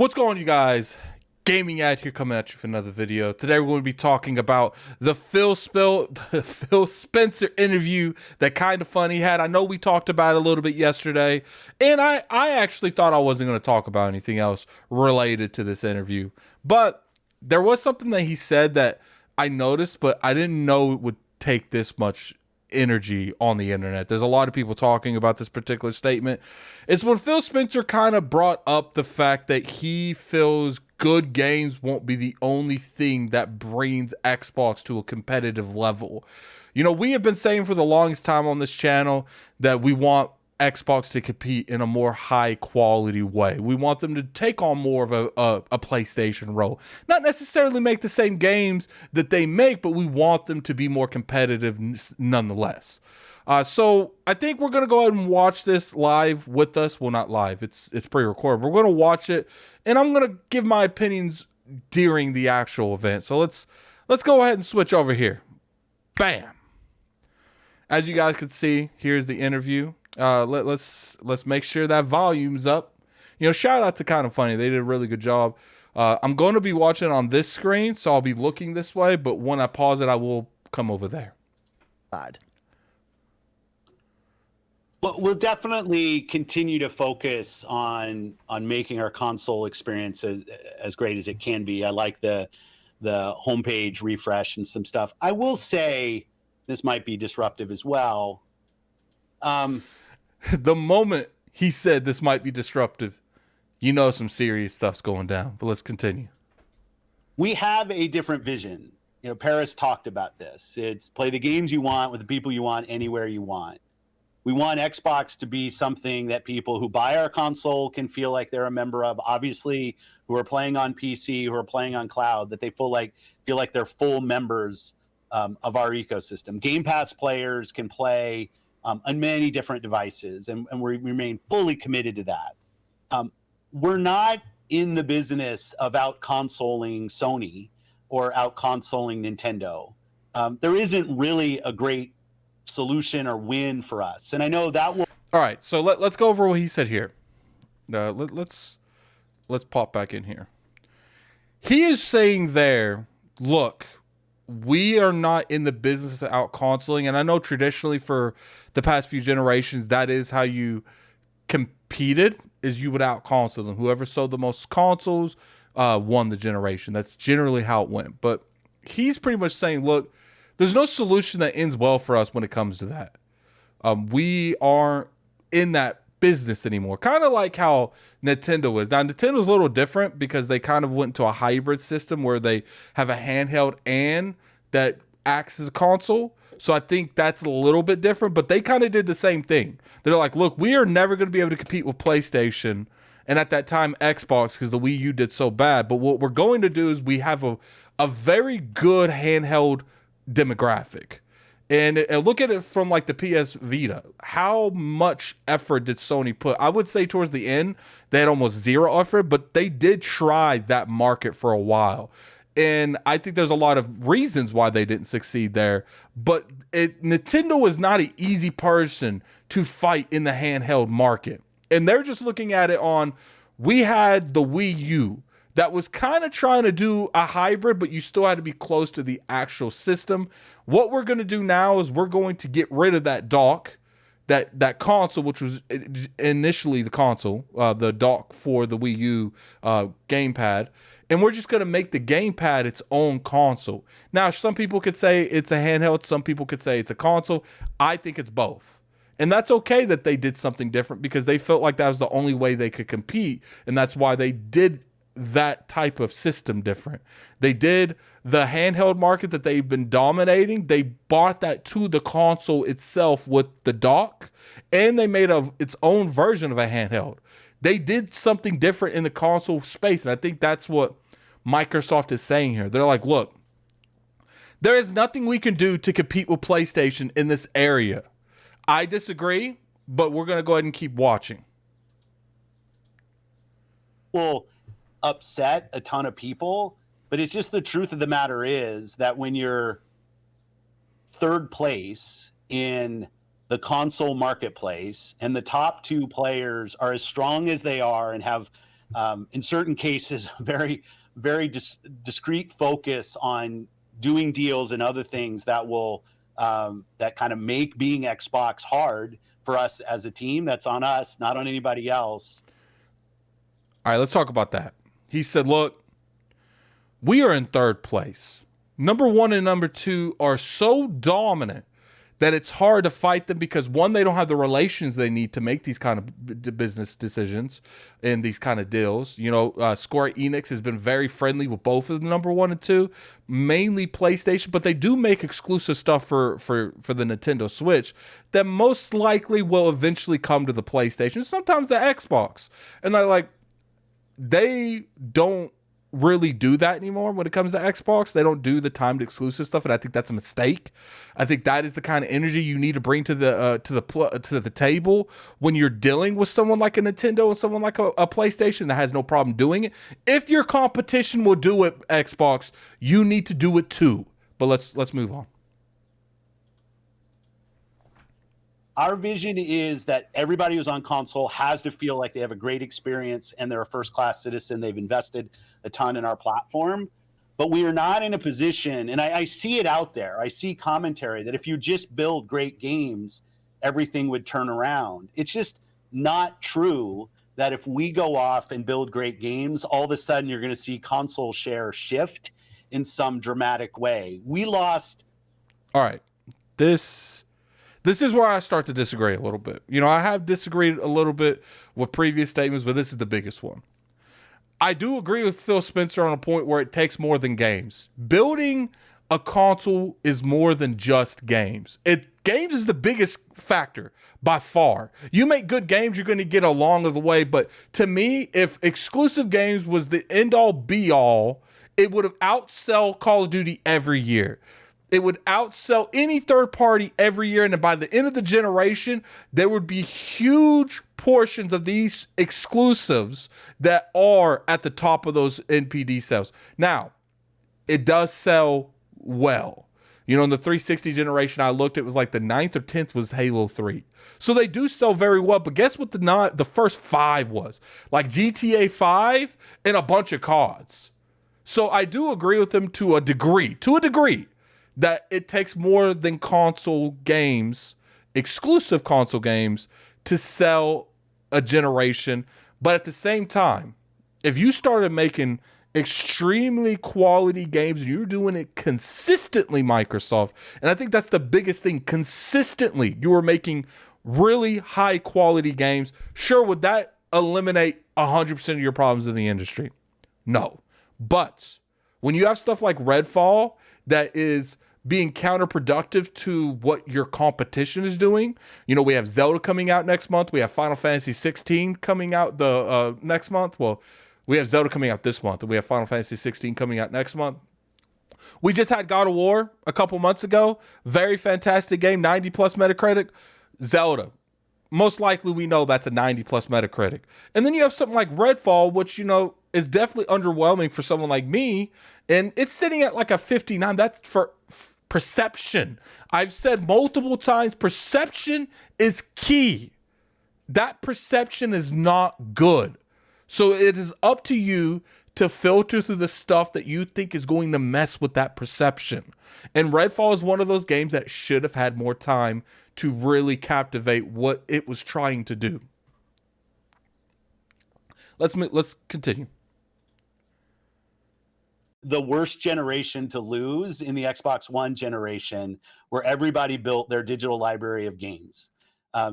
What's going on, you guys? Gaming Ad here, coming at you for another video. Today we're going to be talking about the Phil Spencer interview that Kinda Funny had. I know we talked about it a little bit yesterday, and I actually thought I wasn't going to talk about anything else related to this interview. But there was something that he said that I noticed, but I didn't know it would take this much energy on the internet. There's a lot of people talking about this particular statement. It's when Phil Spencer kind of brought up the fact that he feels good games won't be the only thing that brings Xbox to a competitive level. You know, we have been saying for the longest time on this channel that we want Xbox to compete in a more high quality way. We want them to take on more of a PlayStation role. Not necessarily make the same games that they make, but we want them to be more competitive nonetheless. So I think we're going to go ahead and watch this live with us. Well, not live. It's pre-recorded. We're going to watch it, and I'm going to give my opinions during the actual event. So let's go ahead and switch over here. Bam. As you guys can see, here's the interview. Let's make sure that volume's up. You know, shout out to Kinda Funny. They did a really good job. I'm going to be watching on this screen, so I'll be looking this way, but when I pause it, I will come over there. Well, we'll definitely continue to focus on making our console experience as great as it can be. I like the homepage refresh and some stuff. I will say this might be disruptive as well. The moment he said this might be disruptive, you know some serious stuff's going down. But let's continue. We have a different vision. You know, Paris talked about this. It's play the games you want with the people you want anywhere you want. We want Xbox to be something that people who buy our console can feel like they're a member of. Obviously, who are playing on PC, who are playing on cloud, that they feel like they're full members of our ecosystem. Game Pass players can play on many different devices, and we remain fully committed to that. We're not in the business of out-consoling Sony or out-consoling Nintendo. There isn't really a great solution or win for us, and I know that will. All right, so let's go over what he said here. Let's pop back in here. He is saying there, look, we are not in the business of out consoling, and I know traditionally for the past few generations that is how you competed, is you would out console them. Whoever sold the most consoles won the generation. That's generally how it went. But he's pretty much saying, look, there's no solution that ends well for us when it comes to that. We aren't in that business anymore. Kind of like how Nintendo is. Now, Nintendo's a little different because they kind of went to a hybrid system where they have a handheld and that acts as a console. So I think that's a little bit different, but they kind of did the same thing. They're like, look, we are never going to be able to compete with PlayStation and at that time Xbox because the Wii U did so bad. But what we're going to do is we have a very good handheld demographic. And look at it from like the PS Vita. How much effort did Sony put? I would say towards the end, they had almost zero effort, but they did try that market for a while. And I think there's a lot of reasons why they didn't succeed there. But Nintendo was not an easy person to fight in the handheld market. And they're just looking at it on, we had the Wii U that was kind of trying to do a hybrid, but you still had to be close to the actual system. What we're going to do now is we're going to get rid of that dock, that console, which was initially the console, the dock for the Wii U gamepad, and we're just going to make the gamepad its own console. Now, some people could say it's a handheld. Some people could say it's a console. I think it's both. And that's okay that they did something different because they felt like that was the only way they could compete, and that's why they did that type of system different. They did the handheld market that they've been dominating. They bought that to the console itself with the dock, and they made its own version of a handheld. They did something different in the console space, and I think that's what Microsoft is saying here. They're like, look, there is nothing we can do to compete with PlayStation in this area. I disagree, but we're going to go ahead and keep watching. Well, upset a ton of people, but it's just the truth of the matter is that when you're third place in the console marketplace and the top two players are as strong as they are and have in certain cases, very, very discrete focus on doing deals and other things that will that kind of make being Xbox hard for us as a team. That's on us, not on anybody else. All right, let's talk about that. He said, look, we are in third place. Number 1 and number 2 are so dominant that it's hard to fight them because, one, they don't have the relations they need to make these kind of business decisions and these kind of deals. You know, Square Enix has been very friendly with both of the number 1 and 2, mainly PlayStation, but they do make exclusive stuff for the Nintendo Switch that most likely will eventually come to the PlayStation, sometimes the Xbox. And they're like, they don't really do that anymore when it comes to Xbox. They don't do the timed exclusive stuff, and I think that's a mistake. I think that is the kind of energy you need to bring to the table when you're dealing with someone like a Nintendo and someone like a PlayStation that has no problem doing it. If your competition will do it, Xbox, you need to do it too. But let's move on. Our vision is that everybody who's on console has to feel like they have a great experience and they're a first-class citizen. They've invested a ton in our platform. But we are not in a position, and I see it out there. I see commentary that if you just build great games, everything would turn around. It's just not true that if we go off and build great games, all of a sudden you're going to see console share shift in some dramatic way. We lost. All right. This is where I start to disagree a little bit. You know, I have disagreed a little bit with previous statements, but this is the biggest one. I do agree with Phil Spencer on a point where it takes more than games. Building a console is more than just games. Games is the biggest factor by far. You make good games, you're going to get along the way. But to me, if exclusive games was the end-all be-all, it would have outsell Call of Duty every year. It would outsell any third party every year. And by the end of the generation, there would be huge portions of these exclusives that are at the top of those NPD sales. Now, it does sell well. You know, in the 360 generation I looked, it was like the 9th or 10th was Halo 3. So they do sell very well. But guess what the first 5 was? Like GTA 5 and a bunch of CODs. So I do agree with them to a degree. That it takes more than console games, exclusive console games, to sell a generation. But at the same time, if you started making extremely quality games and you're doing it consistently, Microsoft, and I think that's the biggest thing, consistently, you were making really high quality games. Sure, would that eliminate 100% of your problems in the industry? No. But when you have stuff like Redfall that is being counterproductive to what your competition is doing. You know, we have Zelda coming out next month. We have Final Fantasy 16 coming out the next month. Well, we have Zelda coming out this month, and we have Final Fantasy 16 coming out next month. We just had God of War a couple months ago. Very fantastic game, 90 plus Metacritic. Zelda, most likely we know that's a 90 plus Metacritic. And then you have something like Redfall, which, you know, is definitely underwhelming for someone like me. And it's sitting at like a 59. That's for perception. I've said multiple times, perception is key. That perception is not good. So it is up to you to filter through the stuff that you think is going to mess with that perception. And Redfall is one of those games that should have had more time to really captivate what it was trying to do. Let's continue. The worst generation to lose in the Xbox One generation, where everybody built their digital library of games.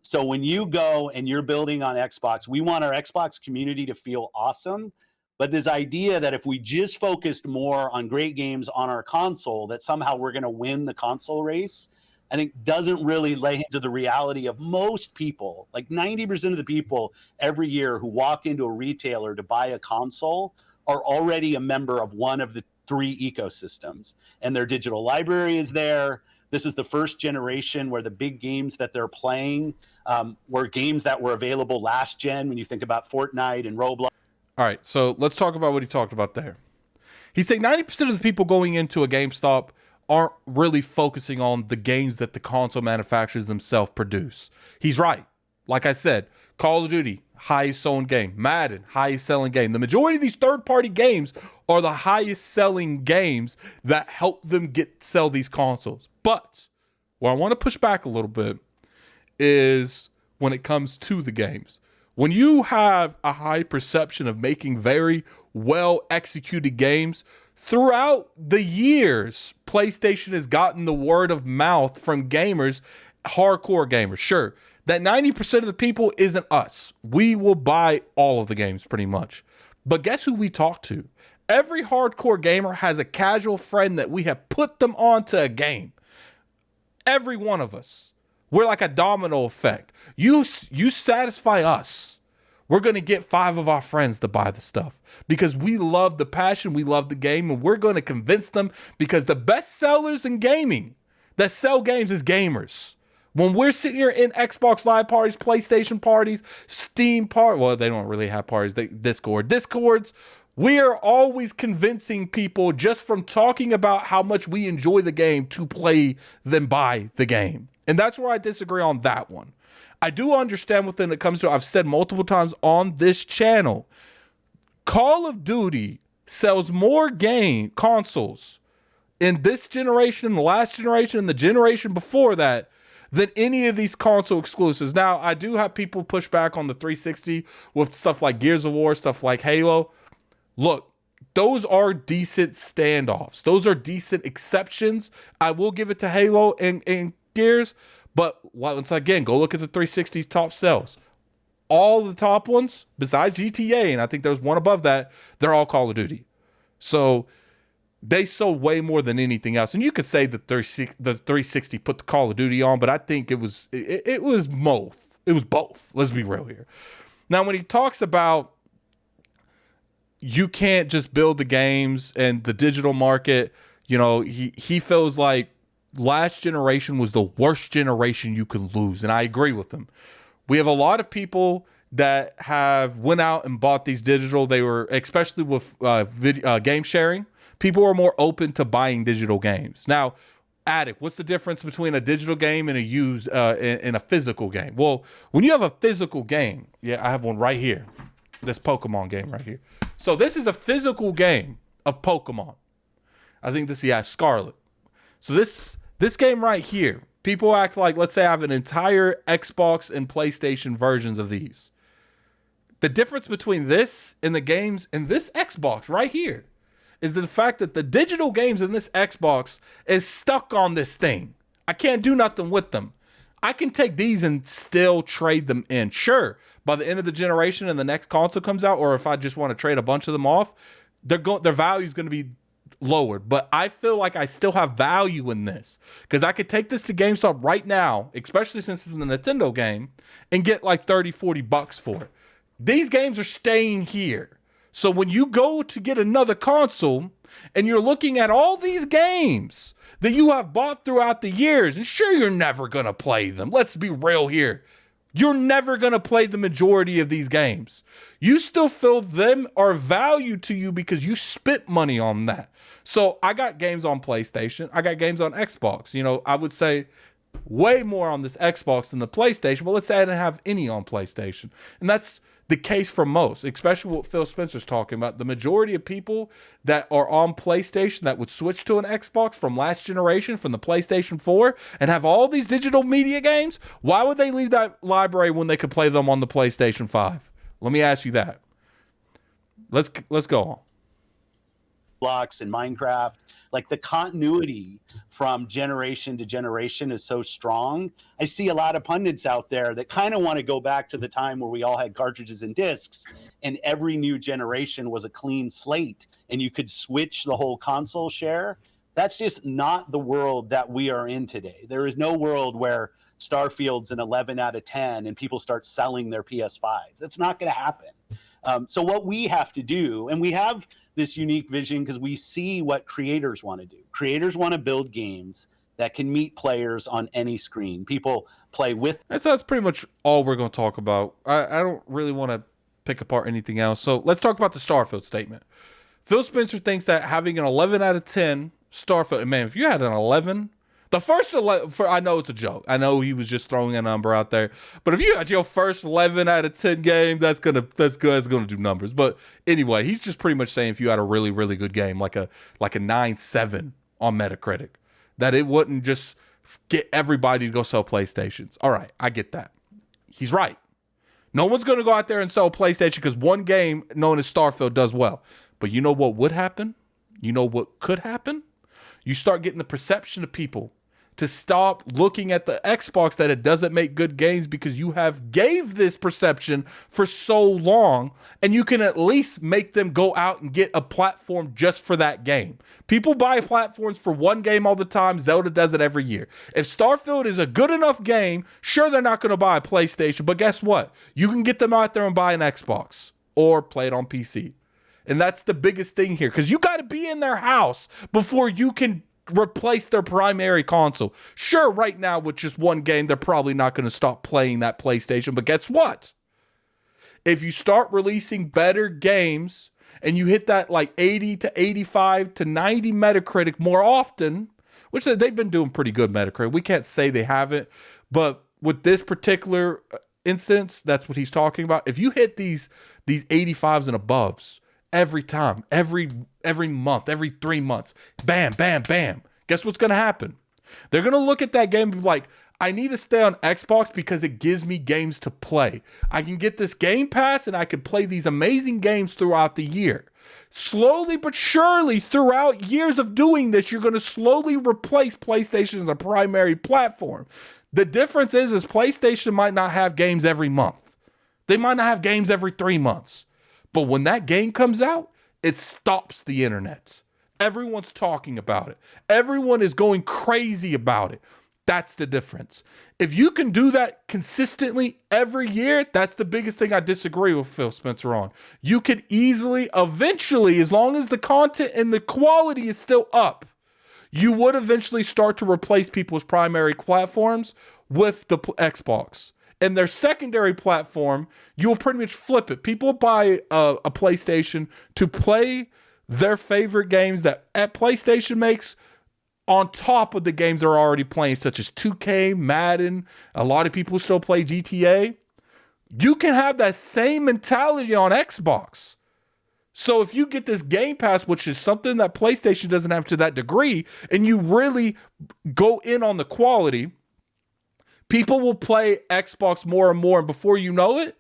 So when you go and you're building on Xbox, we want our Xbox community to feel awesome. But this idea that if we just focused more on great games on our console, that somehow we're going to win the console race, I think doesn't really lay into the reality of most people. Like 90% of the people every year who walk into a retailer to buy a console are already a member of one of the 3 ecosystems, and their digital library is there. This is the first generation where the big games that they're playing were games that were available last gen, when you think about Fortnite and Roblox. All right, so let's talk about what he talked about there. He's saying 90% of the people going into a GameStop aren't really focusing on the games that the console manufacturers themselves produce. He's right. Like I said, Call of Duty, highest selling game. Madden, highest selling game. The majority of these third-party games are the highest selling games that help them sell these consoles. But where I want to push back a little bit is when it comes to the games. When you have a high perception of making very well executed games, throughout the years, PlayStation has gotten the word of mouth from gamers, hardcore gamers. Sure, that 90% of the people isn't us. We will buy all of the games pretty much. But guess who we talk to? Every hardcore gamer has a casual friend that we have put them onto a game. Every one of us. We're like a domino effect. You satisfy us, we're going to get 5 of our friends to buy the stuff because we love the passion, we love the game, and we're going to convince them because the best sellers in gaming that sell games is gamers. When we're sitting here in Xbox Live parties, PlayStation parties, Steam parties, well, they don't really have parties, Discords, we are always convincing people just from talking about how much we enjoy the game to play then buy the game. And that's where I disagree on that one. I do understand when it comes to, I've said multiple times on this channel, Call of Duty sells more game consoles in this generation, the last generation, and the generation before that than any of these console exclusives. Now, I do have people push back on the 360 with stuff like Gears of War, stuff like Halo. Look, those are decent standoffs. Those are decent exceptions. I will give it to Halo and Gears, but once again, go look at the 360's top sales. All the top ones, besides GTA, and I think there's one above that, they're all Call of Duty. So they sold way more than anything else. And you could say that the 360 put the Call of Duty on, but I think it was both. It was both. Let's be real here. Now, when he talks about you can't just build the games and the digital market, you know, he feels like last generation was the worst generation you could lose. And I agree with him. We have a lot of people that have went out and bought these digital. They were, especially with game sharing, people are more open to buying digital games. Now, Addict, what's the difference between a digital game and a physical game? Well, when you have a physical game, yeah, I have one right here. This Pokemon game right here. So this is a physical game of Pokemon. I think this is Scarlet. So this game right here, people act like, let's say I have an entire Xbox and PlayStation versions of these. The difference between this and the games in this Xbox right here is the fact that the digital games in this Xbox is stuck on this thing. I can't do nothing with them. I can take these and still trade them in. Sure, by the end of the generation and the next console comes out, or if I just want to trade a bunch of them off, their value is going to be lowered. But I feel like I still have value in this because I could take this to GameStop right now, especially since it's a Nintendo game, and get like $30-$40 for it. These games are staying here. So when you go to get another console and you're looking at all these games that you have bought throughout the years, and sure, you're never going to play them. Let's be real here. You're never going to play the majority of these games. You still feel them are valued to you because you spent money on that. So I got games on PlayStation. I got games on Xbox. You know, I would say way more on this Xbox than the PlayStation, but let's say I didn't have any on PlayStation. And that's the case for most, especially what Phil Spencer's talking about. The majority of people that are on PlayStation that would switch to an Xbox from last generation, from the PlayStation 4, and have all these digital media games, why would they leave that library when they could play them on the PlayStation 5? Let me ask you that. Let's go on. Blocks and Minecraft, like the continuity from generation to generation is so strong. I see a lot of pundits out there that kind of want to go back to the time where we all had cartridges and discs and every new generation was a clean slate and you could switch the whole console share. That's just not the world that we are in today. There is no world where Starfield's an 11 out of 10 and people start selling their PS5s. That's not going to happen. So what we have to do, and we have this unique vision because we see what creators want to do. Creators want to build games that can meet players on any screen. People play with. That's pretty much all we're going to talk about. I don't really want to pick apart anything else. So let's talk about the Starfield statement. Phil Spencer thinks that having an 11 out of 10 Starfield, man, if you had an 11, The first 11, I know it's a joke. I know he was just throwing a number out there. But if you got your first 11 out of 10 games, that's gonna do numbers. But anyway, he's just pretty much saying if you had a really, really good game, like a 9.7 on Metacritic, that it wouldn't just get everybody to go sell PlayStations. All right, I get that. He's right. No one's going to go out there and sell PlayStation because one game known as Starfield does well. But you know what would happen? You know what could happen? You start getting the perception of people to stop looking at the Xbox that it doesn't make good games because you have gave this perception for so long, and you can at least make them go out and get a platform just for that game. People buy platforms for one game all the time. Zelda does it every year. If Starfield is a good enough game, sure, they're not going to buy a PlayStation, but guess what? You can get them out there and buy an Xbox or play it on PC. And that's the biggest thing here, because you got to be in their house before you can replace their primary console. Sure, right now with just one game, they're probably not going to stop playing that PlayStation. But guess what? If you start releasing better games and you hit that like 80 to 85 to 90 Metacritic more often, which they've been doing pretty good Metacritic. We can't say they haven't, but with this particular instance, that's what he's talking about. If you hit these 85s and aboves every time, every month, every 3 months, bam, bam, bam, guess what's going to happen? They're going to look at that game and be like, I need to stay on Xbox because it gives me games to play. I can get this Game Pass and I can play these amazing games throughout the year. Slowly but surely, throughout years of doing this, you're going to slowly replace PlayStation as a primary platform. The difference is PlayStation might not have games every month. They might not have games every 3 months. But when that game comes out, it stops the internet. Everyone's talking about it. Everyone is going crazy about it. That's the difference. If you can do that consistently every year, that's the biggest thing I disagree with Phil Spencer on. You could easily, eventually, as long as the content and the quality is still up, you would eventually start to replace people's primary platforms with the Xbox. And their secondary platform, you'll pretty much flip it. People buy a PlayStation to play their favorite games that PlayStation makes on top of the games they're already playing, such as 2K, Madden. A lot of people still play GTA. You can have that same mentality on Xbox. So if you get this Game Pass, which is something that PlayStation doesn't have to that degree, and you really go in on the quality, people will play Xbox more and more, and before you know it,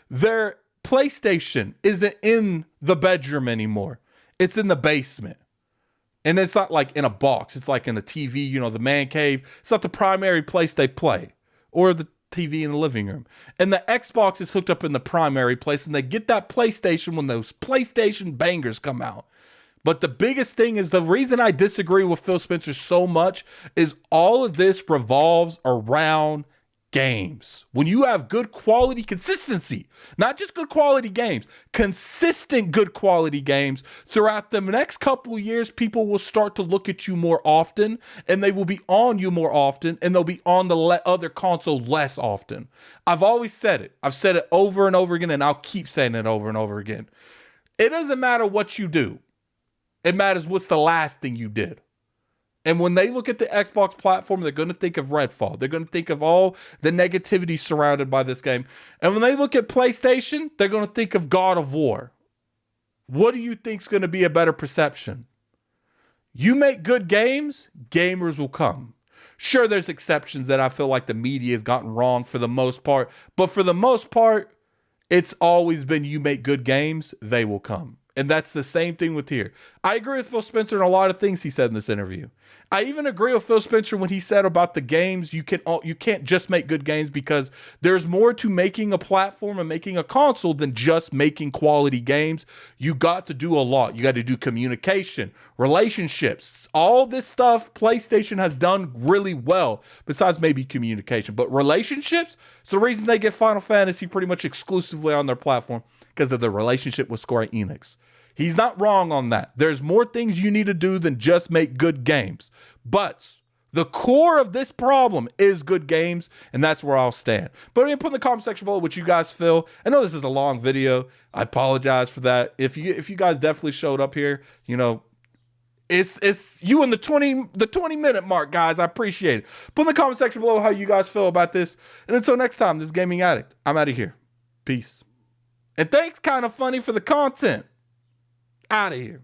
their PlayStation isn't in the bedroom anymore. It's in the basement. And it's not like in a box. It's like in a TV, the man cave. It's not the primary place they play, or the TV in the living room. And the Xbox is hooked up in the primary place, and they get that PlayStation when those PlayStation bangers come out. But the biggest thing is, the reason I disagree with Phil Spencer so much is all of this revolves around games. When you have good quality consistency, not just good quality games, consistent good quality games throughout the next couple of years, people will start to look at you more often, and they will be on you more often, and they'll be on the other console less often. I've always said it. I've said it over and over again, and I'll keep saying it over and over again. It doesn't matter what you do. It matters what's the last thing you did. And when they look at the Xbox platform, they're going to think of Redfall. They're going to think of all the negativity surrounded by this game. And when they look at PlayStation, they're going to think of God of War. What do you think is going to be a better perception? You make good games, gamers will come. Sure, there's exceptions that I feel like the media has gotten wrong for the most part. But for the most part, it's always been you make good games, they will come. And that's the same thing with here. I agree with Phil Spencer in a lot of things he said in this interview. I even agree with Phil Spencer when he said about the games, you can't just make good games, because there's more to making a platform and making a console than just making quality games. You got to do a lot. You got to do communication, relationships, all this stuff PlayStation has done really well, besides maybe communication. But relationships, it's the reason they get Final Fantasy pretty much exclusively on their platform, because of the relationship with Square Enix. He's not wrong on that. There's more things you need to do than just make good games. But the core of this problem is good games, and that's where I'll stand. But put in the comment section below what you guys feel. I know this is a long video. I apologize for that. If you guys definitely showed up here, It's you in the 20 minute mark, guys. I appreciate it. Put in the comment section below how you guys feel about this. And until next time, this is Gaming Addict. I'm out of here. Peace. And thanks, Kind of Funny, for the content. Out of here.